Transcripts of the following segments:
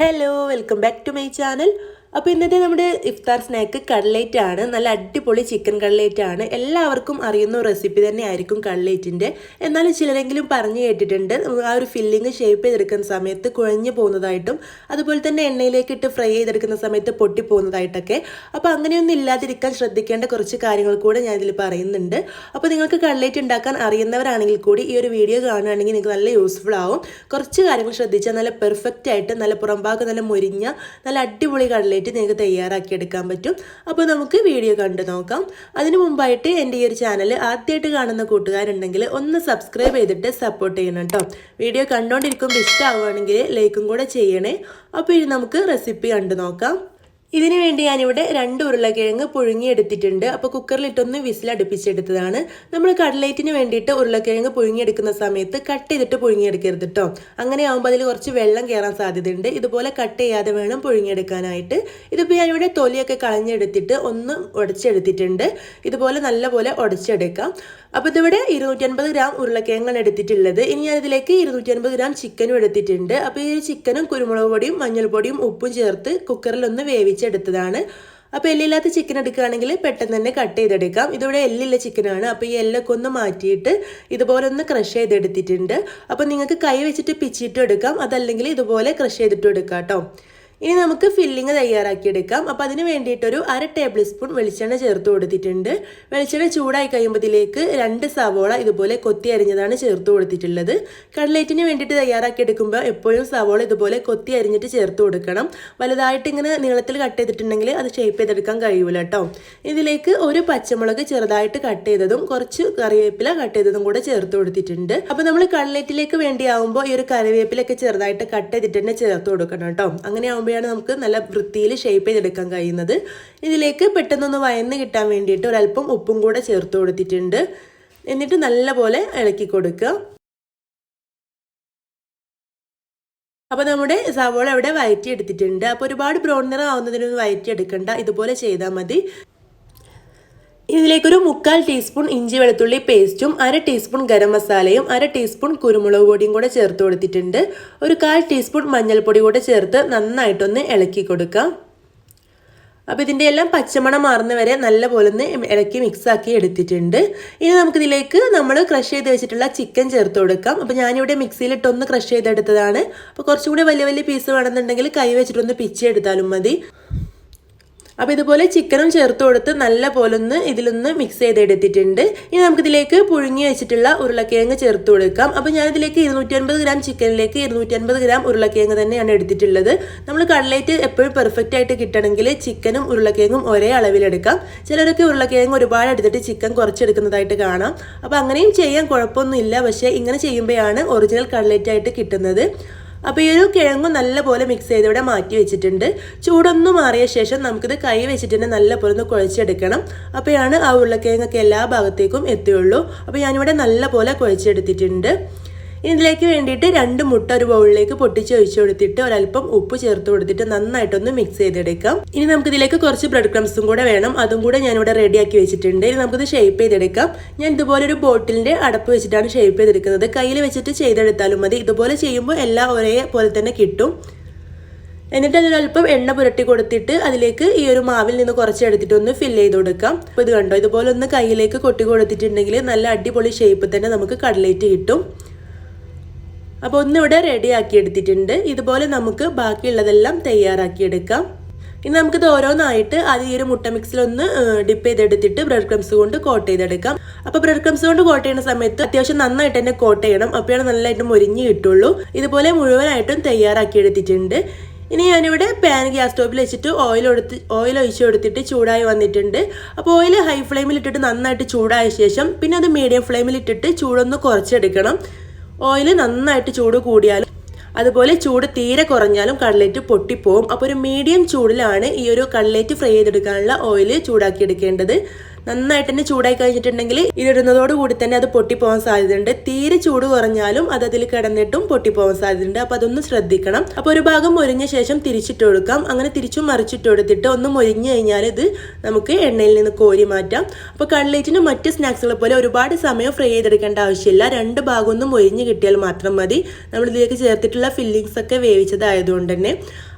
Hello, welcome back to my channel. അപ്പോൾ ഇന്നത്തെ നമ്മുടെ ഇഫ്താർ സ്നാക്ക് കട്ട്ലേറ്റ് ആണ്. നല്ല അടിപൊളി ചിക്കൻ കട്ട്ലേറ്റ് ആണ്. എല്ലാവർക്കും അറിയുന്ന റെസിപ്പി തന്നെയായിരിക്കും കട്ട്ലേറ്റിൻ്റെ. എന്നാലും ചിലരെങ്കിലും പറഞ്ഞു കേട്ടിട്ടുണ്ട് ആ ഒരു ഫില്ലിങ് ഷേപ്പ് ചെയ്തെടുക്കുന്ന സമയത്ത് കുഴഞ്ഞു പോകുന്നതായിട്ടും അതുപോലെ തന്നെ എണ്ണയിലേക്ക് ഇട്ട് ഫ്രൈ ചെയ്തെടുക്കുന്ന സമയത്ത് പൊട്ടിപ്പോകുന്നതായിട്ടൊക്കെ. അപ്പോൾ അങ്ങനെയൊന്നും ഇല്ലാതിരിക്കാൻ ശ്രദ്ധിക്കേണ്ട കുറച്ച് കാര്യങ്ങൾ കൂടെ ഞാൻ ഇതിൽ പറയുന്നുണ്ട്. അപ്പോൾ നിങ്ങൾക്ക് കട്ട്ലേറ്റ് ഉണ്ടാക്കാൻ അറിയുന്നവരാണെങ്കിൽ കൂടി ഈ ഒരു വീഡിയോ കാണുകയാണെങ്കിൽ നിങ്ങൾക്ക് നല്ല യൂസ്ഫുൾ ആവും. കുറച്ച് കാര്യങ്ങൾ ശ്രദ്ധിച്ചാൽ നല്ല പെർഫെക്റ്റ് ആയിട്ട് നല്ല പുറംഭാഗം നല്ല മുരിഞ്ഞ നല്ല അടിപൊളി കട്ട്ലേറ്റ് നിങ്ങൾക്ക് തയ്യാറാക്കി എടുക്കാൻ പറ്റും. അപ്പോൾ നമുക്ക് വീഡിയോ കണ്ടു നോക്കാം. അതിനു മുമ്പായിട്ട് എൻ്റെ ഈ ഒരു ചാനൽ ആദ്യമായിട്ട് കാണുന്ന കൂട്ടുകാരുണ്ടെങ്കിൽ ഒന്ന് സബ്സ്ക്രൈബ് ചെയ്തിട്ട് സപ്പോർട്ട് ചെയ്യണം കേട്ടോ. വീഡിയോ കണ്ടുകൊണ്ടിരിക്കുമ്പോൾ ഇഷ്ടമാവുകയാണെങ്കിൽ ലൈക്കും കൂടെ ചെയ്യണേ. അപ്പോൾ ഇനി നമുക്ക് റെസിപ്പി കണ്ടു നോക്കാം. ഇതിനു വേണ്ടി ഞാനിവിടെ 2 ഉരുളക്കിഴങ്ങ് പുഴുങ്ങിയെടുത്തിട്ടുണ്ട്. അപ്പോൾ കുക്കറിലിട്ടൊന്ന് വിസിലടുപ്പിച്ചെടുത്തതാണ്. നമ്മൾ കട്ട്ലേറ്റിന് വേണ്ടിയിട്ട് ഉരുളക്കിഴങ്ങ് പുഴുങ്ങിയെടുക്കുന്ന സമയത്ത് കട്ട് ചെയ്തിട്ട് പുഴുങ്ങിയെടുക്കരുത് കേട്ടോ. അങ്ങനെ ആകുമ്പോൾ അതിൽ കുറച്ച് വെള്ളം കയറാൻ സാധ്യതയുണ്ട്. ഇതുപോലെ കട്ട് ചെയ്യാതെ വേണം പുഴുങ്ങിയെടുക്കാനായിട്ട്. ഇതിപ്പോൾ ഞാനിവിടെ തൊലിയൊക്കെ കളഞ്ഞെടുത്തിട്ട് ഒന്ന് ഉടച്ചെടുത്തിട്ടുണ്ട്. ഇതുപോലെ നല്ലപോലെ ഉടച്ചെടുക്കാം. അപ്പോൾ ഇതിവിടെ 250 ഗ്രാം ഉരുളക്കിഴങ്ങാണ് എടുത്തിട്ടുള്ളത്. ഇനി ഞാനിതിലേക്ക് 250 ഗ്രാം ചിക്കനും എടുത്തിട്ടുണ്ട്. അപ്പോൾ ഈ ചിക്കനും കുരുമുളക് പൊടിയും മഞ്ഞൾപ്പൊടിയും ഉപ്പും ചേർത്ത് കുക്കറിലൊന്ന് വേവിച്ചെടുത്തതാണ്. അപ്പോൾ എല്ലില്ലാത്ത ചിക്കൻ എടുക്കുകയാണെങ്കിൽ പെട്ടെന്ന് തന്നെ കട്ട് ചെയ്തെടുക്കാം. ഇതിവിടെ എല്ലില്ല ചിക്കനാണ്. അപ്പോൾ ഈ എല്ലൊക്കെ ഒന്ന് മാറ്റിയിട്ട് ഇതുപോലെ ഒന്ന് ക്രഷ് ചെയ്തെടുത്തിട്ടുണ്ട്. അപ്പോൾ നിങ്ങൾക്ക് കൈ വെച്ചിട്ട് പിച്ചിട്ടും എടുക്കാം, അതല്ലെങ്കിൽ ഇതുപോലെ ക്രഷ് ചെയ്തിട്ടും എടുക്കാം കേട്ടോ. ഇനി നമുക്ക് ഫില്ലിങ് തയ്യാറാക്കിയെടുക്കാം. അപ്പോൾ അതിന് വേണ്ടിയിട്ടൊരു 1/2 ടേബിൾ സ്പൂൺ വെളിച്ചെണ്ണ ചേർത്ത് കൊടുത്തിട്ടുണ്ട്. വെളിച്ചെണ്ണ ചൂടായി കഴിയുമ്പോൾ ഇതിലേക്ക് 2 സവോള ഇതുപോലെ കൊത്തി അരിഞ്ഞതാണ് ചേർത്ത് കൊടുത്തിട്ടുള്ളത്. കട്ട്ലേറ്റിന് വേണ്ടിയിട്ട് തയ്യാറാക്കിയെടുക്കുമ്പോൾ എപ്പോഴും സവോള ഇതുപോലെ കൊത്തി അരിഞ്ഞിട്ട് ചേർത്ത് കൊടുക്കണം. വലുതായിട്ട് ഇങ്ങനെ നീളത്തിൽ കട്ട് ചെയ്തിട്ടുണ്ടെങ്കിൽ അത് ഷേപ്പ് ചെയ്തെടുക്കാൻ കഴിയൂല കേട്ടോ. ഇതിലേക്ക് ഒരു പച്ചമുളക് ചെറുതായിട്ട് കട്ട് ചെയ്തതും കുറച്ച് കറിവേപ്പില കട്ട് ചെയ്തതും കൂടെ ചേർത്ത് കൊടുത്തിട്ടുണ്ട്. അപ്പോൾ നമ്മൾ കട്ട്ലേറ്റിലേക്ക് വേണ്ടിയാവുമ്പോൾ ഈ ഒരു കറിവേപ്പിലൊക്കെ ചെറുതായിട്ട് കട്ട് ചെയ്തിട്ട് തന്നെ ചേർത്ത് കൊടുക്കണം കേട്ടോ. അങ്ങനെ നമുക്ക് നല്ല വൃത്തിയിൽ ഷേപ്പ് ചെയ്തെടുക്കാൻ കഴിയുന്നത്. ഇതിലേക്ക് പെട്ടെന്നൊന്ന് വയന്ന് കിട്ടാൻ വേണ്ടിയിട്ട് ഒരല്പം ഉപ്പും കൂടെ ചേർത്ത് കൊടുത്തിട്ടുണ്ട്. എന്നിട്ട് നല്ലപോലെ ഇളക്കി കൊടുക്കുക. അപ്പോൾ നമ്മുടെ സവോള ഇവിടെ വഴറ്റി എടുത്തിട്ടുണ്ട്. അപ്പോൾ ഒരുപാട് ബ്രൗൺ നിറം ആവുന്നതിനൊന്നും വഴറ്റി എടുക്കണ്ട, ഇതുപോലെ ചെയ്താൽ മതി. ഇതിലേക്കൊരു 1/4 ടീസ്പൂൺ ഇഞ്ചി വെളുത്തുള്ളി പേസ്റ്റും 1/2 ടീസ്പൂൺ ഗരം മസാലയും 1/2 ടീസ്പൂൺ കുരുമുളക് പൊടിയും കൂടെ ചേർത്ത് കൊടുത്തിട്ടുണ്ട്. ഒരു 1/4 ടീസ്പൂൺ മഞ്ഞൾപ്പൊടി കൂടെ ചേർത്ത് നന്നായിട്ടൊന്ന് ഇളക്കി കൊടുക്കാം. അപ്പോൾ ഇതിൻ്റെ എല്ലാം പച്ചമണം മാറുന്ന വരെ നല്ലപോലെ ഒന്ന് ഇളക്കി മിക്സാക്കി എടുത്തിട്ടുണ്ട്. ഇനി നമുക്കിതിലേക്ക് നമ്മൾ ക്രഷ് ചെയ്ത് വെച്ചിട്ടുള്ള ചിക്കൻ ചേർത്ത് കൊടുക്കാം. അപ്പോൾ ഞാനിവിടെ മിക്സിയിലിട്ടൊന്ന് ക്രഷ് ചെയ്തെടുത്തതാണ്. അപ്പോൾ കുറച്ചുകൂടി വലിയ വലിയ പീസ് വേണമെന്നുണ്ടെങ്കിൽ കൈ വെച്ചിട്ടൊന്ന് പിച്ചെടുത്താലും മതി. അപ്പോൾ ഇതുപോലെ ചിക്കനും ചേർത്ത് കൊടുത്ത് നല്ല പോലെ ഒന്ന് ഇതിലൊന്ന് മിക്സ് ചെയ്തെടുത്തിട്ടുണ്ട്. ഇനി നമുക്കിതിലേക്ക് പുഴുങ്ങി വെച്ചിട്ടുള്ള ഉരുളക്കിഴങ്ങ് ചേർത്ത് കൊടുക്കാം. അപ്പോൾ ഞാനിതിലേക്ക് 250 ഗ്രാം ചിക്കനിലേക്ക് 250 ഗ്രാം ഉരുളക്കിഴങ്ങ് തന്നെയാണ് എടുത്തിട്ടുള്ളത്. നമ്മൾ കട്ട്ലേറ്റ് എപ്പോഴും പെർഫെക്റ്റ് ആയിട്ട് കിട്ടണമെങ്കിൽ ചിക്കനും ഉരുളക്കിഴങ്ങും ഒരേ അളവിലെടുക്കാം. ചിലരൊക്കെ ഉരുളക്കിഴങ്ങ് ഒരുപാട് എടുത്തിട്ട് ചിക്കൻ കുറച്ചെടുക്കുന്നതായിട്ട് കാണാം. അപ്പോൾ അങ്ങനെയും ചെയ്യാൻ കുഴപ്പമൊന്നുമില്ല. പക്ഷേ ഇങ്ങനെ ചെയ്യുമ്പോഴാണ് ഒറിജിനൽ കട്ട്ലേറ്റ് ആയിട്ട് കിട്ടുന്നത്. അപ്പോൾ ഈ ഒരു കിഴങ്ങും നല്ലപോലെ മിക്സ് ചെയ്ത് ഇവിടെ മാറ്റി വെച്ചിട്ടുണ്ട്. ചൂടൊന്നും മാറിയ ശേഷം നമുക്കിത് കൈ വെച്ചിട്ട് തന്നെ നല്ലപോലെ ഒന്ന് കുഴച്ചെടുക്കണം. അപ്പോഴാണ് ആ ഉരുളക്കിഴങ്ങൊക്കെ എല്ലാ ഭാഗത്തേക്കും എത്തുകയുള്ളൂ. അപ്പോൾ ഞാനിവിടെ നല്ലപോലെ കുഴച്ചെടുത്തിട്ടുണ്ട്. ഇതിലേക്ക് വേണ്ടിയിട്ട് 2 മുട്ട ഒരു ബൗളിലേക്ക് പൊട്ടിച്ച് ഒഴിച്ചു കൊടുത്തിട്ട് ഒരല്പം ഉപ്പ് ചേർത്ത് കൊടുത്തിട്ട് നന്നായിട്ടൊന്ന് മിക്സ് ചെയ്തെടുക്കാം. ഇനി നമുക്കിതിലേക്ക് കുറച്ച് ബ്രെഡ് ക്രംസും കൂടെ വേണം. അതും കൂടെ ഞാനിവിടെ റെഡിയാക്കി വെച്ചിട്ടുണ്ട്. ഇനി നമുക്കിത് ഷേപ്പ് ചെയ്തെടുക്കാം. ഞാൻ ഇതുപോലെ ഒരു ബോട്ടിലിൻ്റെ അടപ്പ് വെച്ചിട്ടാണ് ഷേപ്പ് ചെയ്തെടുക്കുന്നത്. കയ്യിൽ വെച്ചിട്ട് ചെയ്തെടുത്താലും മതി. ഇതുപോലെ ചെയ്യുമ്പോൾ എല്ലാം ഒരേപോലെ തന്നെ കിട്ടും. എന്നിട്ട് അതിലൽപ്പം എണ്ണ പുരട്ടി കൊടുത്തിട്ട് അതിലേക്ക് ഈ ഒരു മാവിൽ നിന്ന് കുറച്ചെടുത്തിട്ട് ഒന്ന് ഫില്ല് ചെയ്ത് കൊടുക്കാം. അപ്പോൾ ഇത് കണ്ടോ, ഇതുപോലെ ഒന്ന് കയ്യിലേക്ക് കൊട്ടി കൊടുത്തിട്ടുണ്ടെങ്കിൽ നല്ല അടിപൊളി ഷേപ്പ് തന്നെ നമുക്ക് കട്ട്ലേറ്റ് കിട്ടും. അപ്പോൾ ഒന്നിവിടെ റെഡിയാക്കി എടുത്തിട്ടുണ്ട്. ഇതുപോലെ നമുക്ക് ബാക്കിയുള്ളതെല്ലാം തയ്യാറാക്കിയെടുക്കാം. ഇനി നമുക്കിത് ഓരോന്നായിട്ട് ആദ്യം ഈ ഒരു മുട്ട മിക്സിലൊന്ന് ഡിപ്പ് ചെയ്തെടുത്തിട്ട് ബ്രെഡ് ക്രംസ് കൊണ്ട് കോട്ട് ചെയ്തെടുക്കാം. അപ്പോൾ ബ്രെഡ് ക്രംസ് കൊണ്ട് കോട്ട് ചെയ്യുന്ന സമയത്ത് അത്യാവശ്യം നന്നായിട്ട് തന്നെ കോട്ട് ചെയ്യണം. അപ്പോഴാണ് നല്ലതായിട്ട് മുരിഞ്ഞ് കിട്ടുള്ളൂ. ഇതുപോലെ മുഴുവനായിട്ടും തയ്യാറാക്കി എടുത്തിട്ടുണ്ട്. ഇനി ഞാനിവിടെ പാൻ ഗ്യാസ് സ്റ്റോപ്പിൽ വെച്ചിട്ട് ഓയിൽ ഒഴിച്ച് കൊടുത്തിട്ട് ചൂടായി വന്നിട്ടുണ്ട്. അപ്പോൾ ഓയിൽ ഹൈ ഫ്ലെയിമിലിട്ടിട്ട് നന്നായിട്ട് ചൂടായ ശേഷം പിന്നെ അത് മീഡിയം ഫ്ലെയിമിലിട്ടിട്ട് ചൂടൊന്ന് കുറച്ചെടുക്കണം. ഓയിൽ നന്നായിട്ട് ചൂട് കൂടിയാലും അതുപോലെ ചൂട് തീരെ കുറഞ്ഞാലും കട്ട്ലേറ്റ് പൊട്ടിപ്പോവും. അപ്പോൾ ഒരു മീഡിയം ചൂടിലാണ് ഈ ഒരു കട്ട്ലേറ്റ് ഫ്രൈ ചെയ്തെടുക്കാനുള്ള ഓയിൽ ചൂടാക്കി എടുക്കേണ്ടത്. നന്നായിട്ട് തന്നെ ചൂടായി കഴിഞ്ഞിട്ടുണ്ടെങ്കിൽ ഇതിടുന്നതോടുകൂടി തന്നെ അത് പൊട്ടിപ്പോകാൻ സാധ്യതയുണ്ട്. തീരെ ചൂട് കുറഞ്ഞാലും അത് അതിൽ കിടന്നിട്ടും പൊട്ടിപ്പോകാൻ സാധ്യതയുണ്ട്. അപ്പോൾ അതൊന്ന് ശ്രദ്ധിക്കണം. അപ്പോൾ ഒരു ഭാഗം മൊരിഞ്ഞ ശേഷം തിരിച്ചിട്ട് കൊടുക്കാം. അങ്ങനെ തിരിച്ചും മറിച്ചിട്ട് കൊടുത്തിട്ട് ഒന്ന് മൊരിഞ്ഞു കഴിഞ്ഞാൽ ഇത് നമുക്ക് എണ്ണയിൽ നിന്ന് കോരി മാറ്റാം. അപ്പോൾ കട്ട്ലേറ്റിന് മറ്റ് സ്നാക്സുകളെ പോലെ ഒരുപാട് സമയം ഫ്രൈ ചെയ്തെടുക്കേണ്ട ആവശ്യമില്ല. രണ്ട് ഭാഗം ഒന്ന് മൊരിഞ്ഞ് കിട്ടിയാൽ മാത്രം മതി. നമ്മൾ ഇതിലേക്ക് ചേർത്തിട്ടുള്ള ഫില്ലിങ്സ് ഒക്കെ വേവിച്ചതായതുകൊണ്ട് തന്നെ.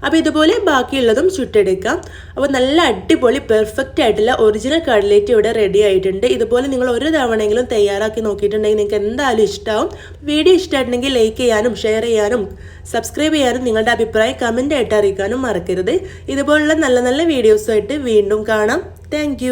അപ്പോൾ ഇതുപോലെ ബാക്കിയുള്ളതും ചുട്ടെടുക്കാം. അപ്പോൾ നല്ല അടിപൊളി പെർഫെക്റ്റ് ആയിട്ടുള്ള ഒറിജിനൽ കട്ട്ലേറ്റ് ഇവിടെ റെഡി ആയിട്ടുണ്ട്. ഇതുപോലെ നിങ്ങൾ ഒരു തവണയെങ്കിലും തയ്യാറാക്കി നോക്കിയിട്ടുണ്ടെങ്കിൽ നിങ്ങൾക്ക് എന്തായാലും ഇഷ്ടമാവും. വീഡിയോ ഇഷ്ടമായിട്ടുണ്ടെങ്കിൽ ലൈക്ക് ചെയ്യാനും ഷെയർ ചെയ്യാനും സബ്സ്ക്രൈബ് ചെയ്യാനും നിങ്ങളുടെ അഭിപ്രായം കമൻ്റ് ആയിട്ട് അറിയിക്കാനും മറക്കരുത്. ഇതുപോലുള്ള നല്ല നല്ല വീഡിയോസുമായിട്ട് വീണ്ടും കാണാം. താങ്ക്